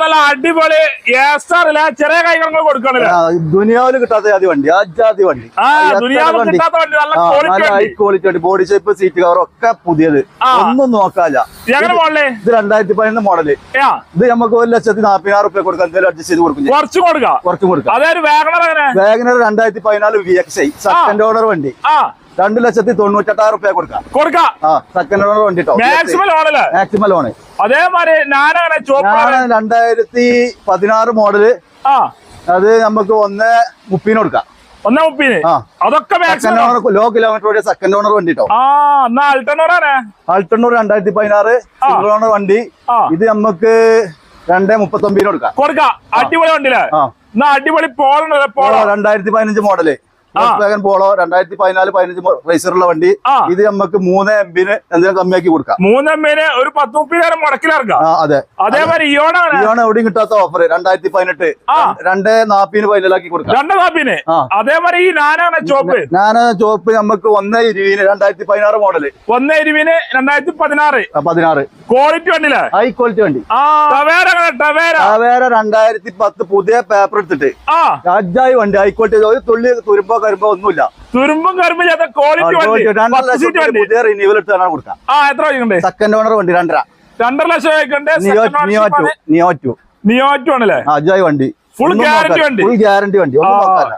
നല്ല അടിപൊളി ചെറിയ കൈകൾ കൊടുക്കണല്ലേ ദുനിയാവില് കിട്ടാത്ത ജാതി വണ്ടി ആ ജാതി വണ്ടി ഹൈ ക്വാളിറ്റി വണ്ടി ബോഡി ഷേപ്പ് സീറ്റ് കവർ ഒക്കെ പുതിയത് ഒന്നും നോക്കാല്ല ഇത് 2011 മോഡല് ഇത് നമുക്ക് 1,40,000 റുപ്യ കൊടുക്കാം എന്തെങ്കിലും അഡ്ജസ്റ്റ് ചെയ്ത് കൊടുക്കും കുറച്ചും കൊടുക്കാം വാഗണർ 2014 VXI സെക്കൻഡ് ഓണർ വണ്ടി 2,98,000 റുപ്യ കൊടുക്കാം സെക്കൻഡ് ഓണർ വണ്ടി മാക്സിമം ലോണ് അതേമാതിരി 2016 മോഡല് അത് നമുക്ക് 1,30,000 കൊടുക്കാം 1,30,000 അതൊക്കെ ലോ കിലോമീറ്റർ സെക്കൻഡ് ഓണർ വണ്ടി അൾട്ടണ്ണൂർ 2016 സിംഗിൾ ഓണർ വണ്ടി ഇത് നമുക്ക് 2,39,000 കൊടുക്കാം അടിപൊളി വണ്ടിയില്ലേ അടിപൊളി പോളോ 2015 മോഡല് പോളോ 2014-15 റേസറുള്ള വണ്ടി ഇത് നമുക്ക് 3 MB എന്തെങ്കിലും കമ്മിയാക്കി കൊടുക്കാം 3 MB ഒരു 10-30,000 മുടക്കിലിറക്കാം അതെ അതേപോലെ ഇയോണ എവിടെയും കിട്ടാത്ത ഓഫർ 2018 2,40,000 ഫൈനലാക്കി കൊടുക്കാം 2,40,000 അതേപോലെ ഈ ചോപ്പ് നമുക്ക് 1,20,000 2016 മോഡല് 1,20,000 2016 ക്വാളിറ്റി വണ്ടിയില്ലേ ഹൈ ക്വാളിറ്റി വണ്ടി ടവേര 2010 പുതിയ പേപ്പർ എടുത്തിട്ട് രാജായി വണ്ടി ഹൈ ക്വാളിറ്റി ഒരു തുള്ളി തുരുമ്പോ കരുമ്പോ ഒന്നുമില്ല പുതിയ റിന്യൂവൽ എടുത്താണ് കൊടുക്കാം സെക്കൻഡ് ഓണർ വണ്ടി 2.5 ലക്ഷം ആണല്ലേ അജായ് വണ്ടി ഫുൾ ഗ്യാരണ്ടി വണ്ടി ഒന്നും നോക്കാല്ല.